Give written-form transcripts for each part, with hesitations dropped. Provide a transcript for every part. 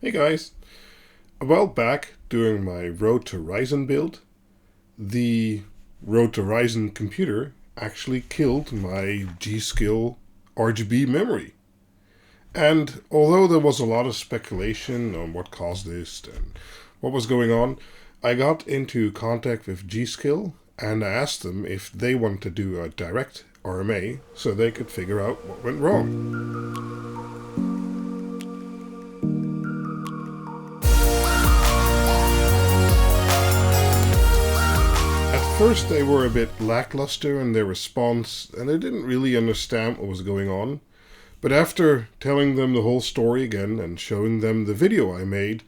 Hey guys, a while back during my RoadtoRyzen build, the RoadtoRyzen computer actually killed my G.Skill RGB memory. And although there was a lot of speculation on what caused this and what was going on, I got into contact with G.Skill and I asked them if they wanted to do a direct RMA so they could figure out what went wrong. At first they were a bit lackluster in their response and they didn't really understand what was going on. But after telling them the whole story again and showing them the video I made,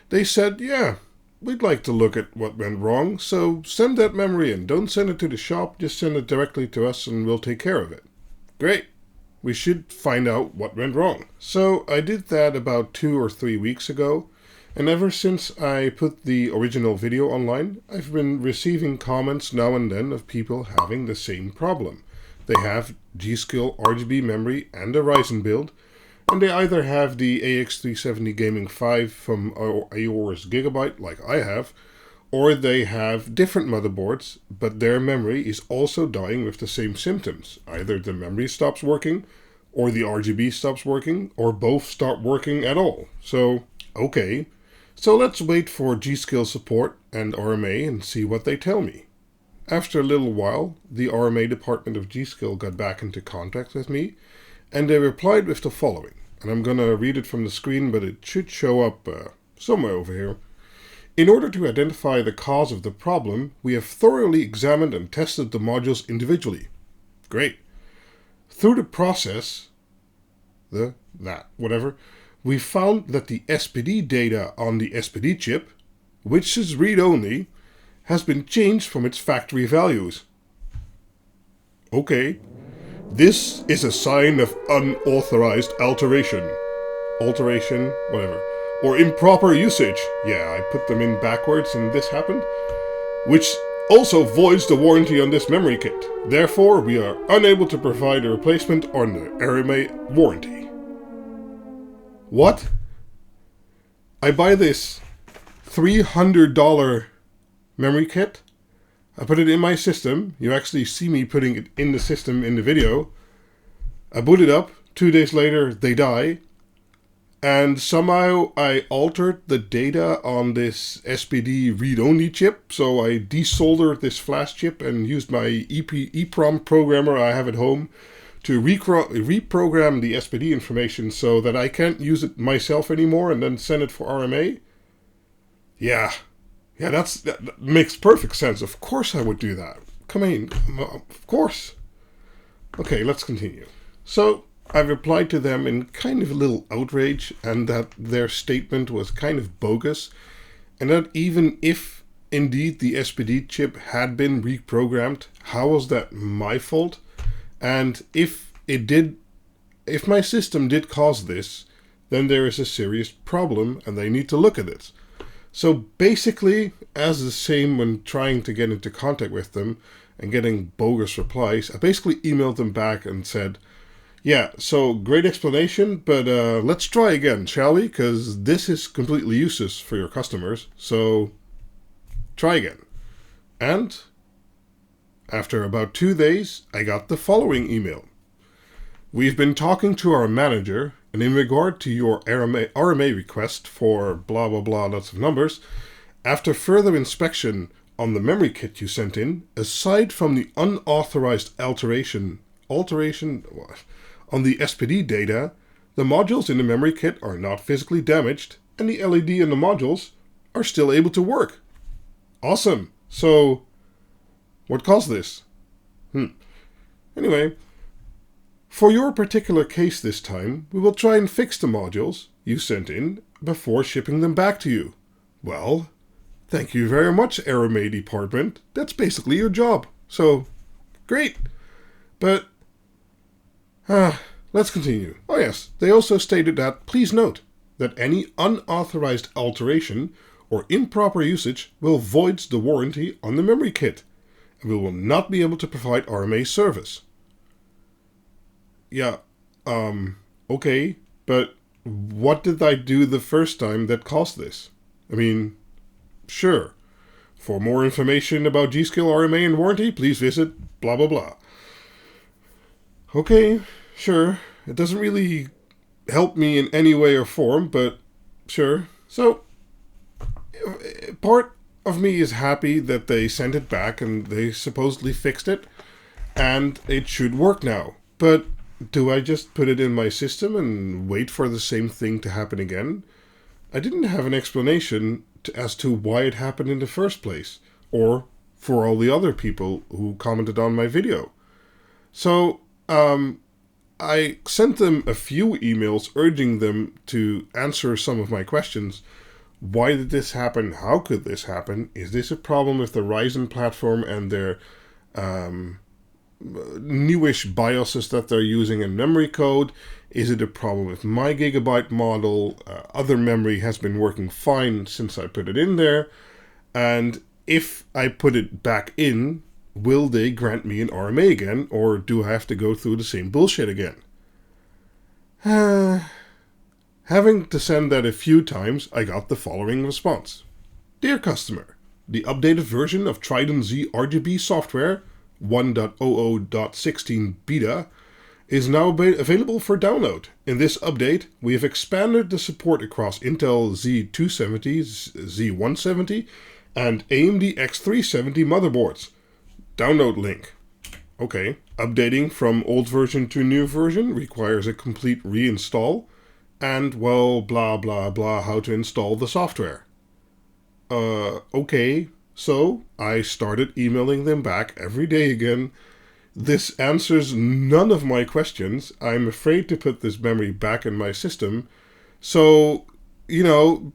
they said, yeah, we'd like to look at what went wrong, so send that memory in. Don't send it to the shop, just send it directly to us and we'll take care of it. Great. We should find out what went wrong. So I did that about 2 or 3 weeks ago, and ever since I put the original video online, I've been receiving comments now and then of people having the same problem. They have G.Skill RGB memory and a Ryzen build, and they either have the AX370 Gaming 5 from Aorus Gigabyte like I have, or they have different motherboards, but their memory is also dying with the same symptoms. Either the memory stops working, or the RGB stops working, or both stop working at all. So, okay. So let's wait for G.Skill support and RMA and see what they tell me. After a little while, the RMA department of G.Skill got back into contact with me, and they replied with the following. And I'm gonna read it from the screen, but it should show up somewhere over here. In order to identify the cause of the problem, we have thoroughly examined and tested the modules individually. Great. Through the process, we found that the SPD data on the SPD chip, which is read-only, has been changed from its factory values. Okay. This is a sign of unauthorized alteration. Or improper usage. Yeah, I put them in backwards and this happened. Which also voids the warranty on this memory kit. Therefore, we are unable to provide a replacement on the RMA warranty. What? I buy this $300 memory kit. I put it in my system. You actually see me putting it in the system in the video. I boot it up. 2 days later, they die. And somehow I altered the data on this SPD read-only chip. So I desoldered this flash chip and used my EEPROM programmer I have at home to reprogram the SPD information so that I can't use it myself anymore and then send it for RMA. Yeah, that makes perfect sense. Of course I would do that. Come in, of course. Okay, let's continue. So I replied to them in kind of a little outrage, and that their statement was kind of bogus, and that even if indeed the SPD chip had been reprogrammed, how was that my fault? And if my system did cause this, then there is a serious problem and they need to look at it. So basically, as the same when trying to get into contact with them and getting bogus replies, I basically emailed them back and said, yeah, so great explanation, but let's try again, shall we? Because this is completely useless for your customers, so try again. And after about 2 days, I got the following email. We've been talking to our manager, and in regard to your RMA request for blah blah blah lots of numbers, after further inspection on the memory kit you sent in, aside from the unauthorized alteration on the SPD data, the modules in the memory kit are not physically damaged, and the LED in the modules are still able to work. Awesome. So, what caused this? Anyway, for your particular case this time, we will try and fix the modules you sent in before shipping them back to you. Well, thank you very much, RMA department. That's basically your job. So, great. But, let's continue. Oh yes, they also stated that, please note, that any unauthorized alteration or improper usage will void the warranty on the memory kit, and we will not be able to provide RMA service. Yeah, okay, but what did I do the first time that caused this? I mean, sure. For more information about G.Skill RMA and warranty, please visit blah blah blah. Okay, sure. It doesn't really help me in any way or form, but sure. So, part of me is happy that they sent it back and they supposedly fixed it, and it should work now. But do I just put it in my system and wait for the same thing to happen again? I didn't have an explanation as to why it happened in the first place, or for all the other people who commented on my video. So, I sent them a few emails urging them to answer some of my questions. Why did this happen? How could this happen? Is this a problem with the Ryzen platform and their newish BIOSes that they're using in memory code? Is it a problem with my Gigabyte model? Other memory has been working fine since I put it in there. And if I put it back in, will they grant me an RMA again, or do I have to go through the same bullshit again? Having to send that a few times, I got the following response. Dear customer, the updated version of Trident Z RGB software 1.00.16 beta is now available for download. In this update, we have expanded the support across Intel Z270, Z170, and AMD X370 motherboards. Download link. Okay, updating from old version to new version requires a complete reinstall, and, well, blah blah blah, how to install the software. Okay, so I started emailing them back every day again. This answers none of my questions. I'm afraid to put this memory back in my system. So,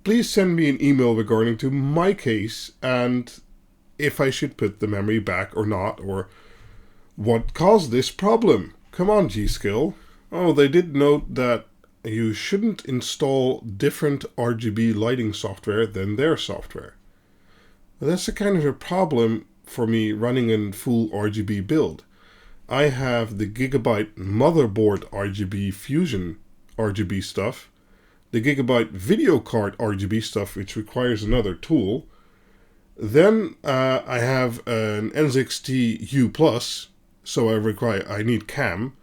please send me an email regarding to my case and if I should put the memory back or not, or what caused this problem. Come on, G.Skill. Oh, they did note that you shouldn't install different RGB lighting software than their software. Well, that's a kind of a problem for me running a full RGB build. I have the Gigabyte motherboard RGB Fusion RGB stuff, the Gigabyte video card RGB stuff, which requires another tool. Then I have an N6T U+, so I need CAM.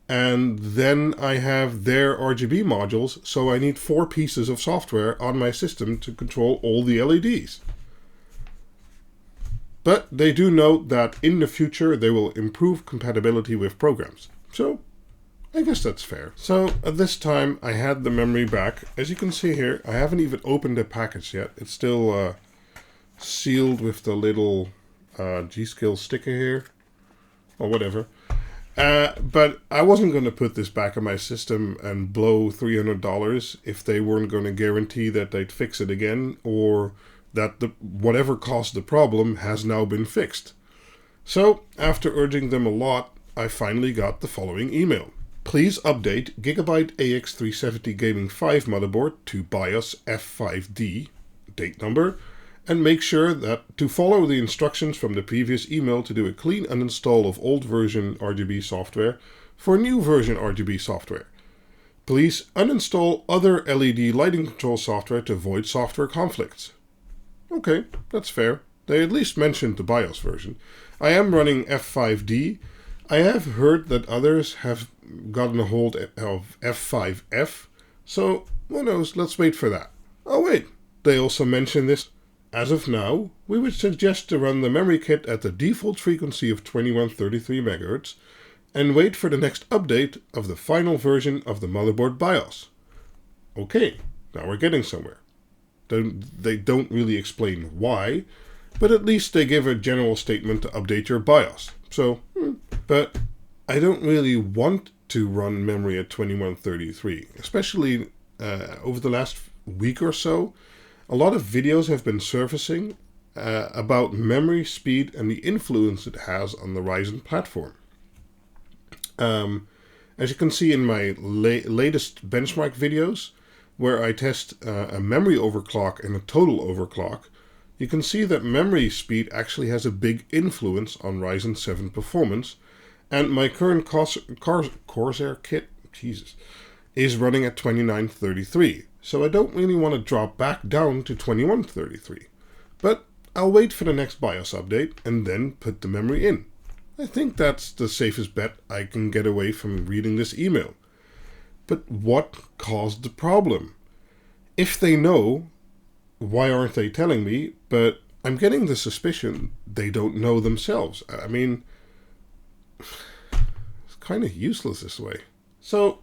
And then I have their RGB modules, so I need 4 pieces of software on my system to control all the LEDs. But they do note that in the future they will improve compatibility with programs. So I guess that's fair. So at this time I had the memory back. As you can see here, I haven't even opened the package yet. It's still sealed with the little G.Skill sticker here, or whatever. But I wasn't going to put this back in my system and blow $300 if they weren't going to guarantee that they'd fix it again, or that whatever caused the problem has now been fixed. So, after urging them a lot, I finally got the following email. Please update Gigabyte AX370 Gaming 5 motherboard to BIOS F5D, date number, and make sure that to follow the instructions from the previous email to do a clean uninstall of old version RGB software for new version RGB software. Please uninstall other LED lighting control software to avoid software conflicts. Okay, that's fair. They at least mentioned the BIOS version. I am running F5D. I have heard that others have gotten a hold of F5F, so who knows, let's wait for that. Oh wait, they also mentioned this. As of now, we would suggest to run the memory kit at the default frequency of 2133 MHz and wait for the next update of the final version of the motherboard BIOS. Okay, now we're getting somewhere. They don't really explain why, but at least they give a general statement to update your BIOS. So, but I don't really want to run memory at 2133, especially over the last week or so. A lot of videos have been surfacing about memory speed and the influence it has on the Ryzen platform. As you can see in my latest benchmark videos, where I test a memory overclock and a total overclock, you can see that memory speed actually has a big influence on Ryzen 7 performance, and my current Corsair kit, is running at 2933. So I don't really want to drop back down to 2133. But I'll wait for the next BIOS update and then put the memory in. I think that's the safest bet I can get away from reading this email. But what caused the problem? If they know, why aren't they telling me? But I'm getting the suspicion they don't know themselves. I mean, it's kind of useless this way. So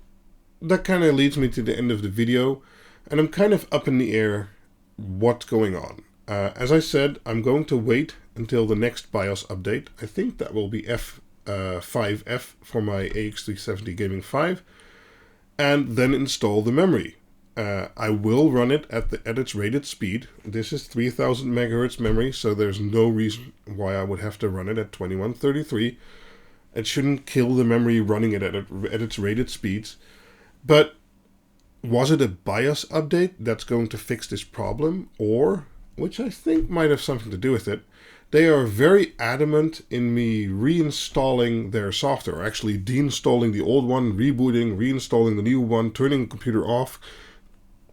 that kind of leads me to the end of the video, and I'm kind of up in the air what's going on. As I said, I'm going to wait until the next BIOS update. I think that will be F5F for my AX370 Gaming 5, and then install the memory. I will run it at its rated speed. This is 3000 megahertz memory, so there's no reason why I would have to run it at 2133. It shouldn't kill the memory running it at its rated speeds. But was it a BIOS update that's going to fix this problem? Or, which I think might have something to do with it, they are very adamant in me reinstalling their software, actually deinstalling the old one, rebooting, reinstalling the new one, turning the computer off,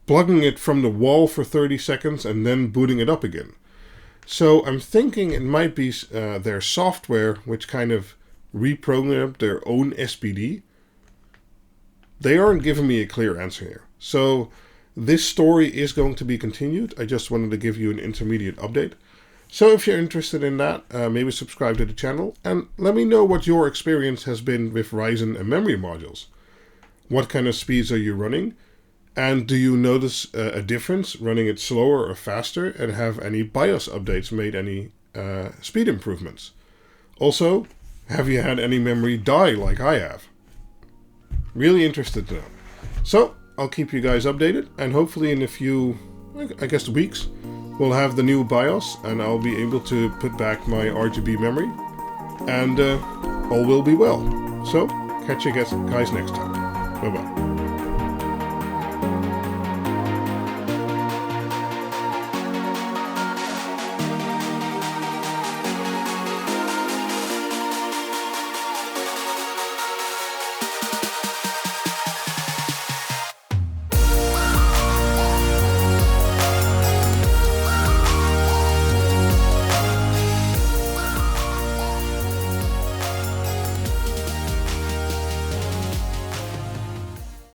plugging it from the wall for 30 seconds, and then booting it up again. So I'm thinking it might be their software which kind of reprogrammed their own SPD. They aren't giving me a clear answer here. So this story is going to be continued. I just wanted to give you an intermediate update. So if you're interested in that, maybe subscribe to the channel and let me know what your experience has been with Ryzen and memory modules. What kind of speeds are you running? And do you notice a difference running it slower or faster, and have any BIOS updates made any speed improvements? Also, have you had any memory die like I have? Really interested to know. So I'll keep you guys updated, and hopefully in a few, I guess, weeks, we'll have the new BIOS and I'll be able to put back my RGB memory, and all will be well. So catch you guys next time. Bye bye.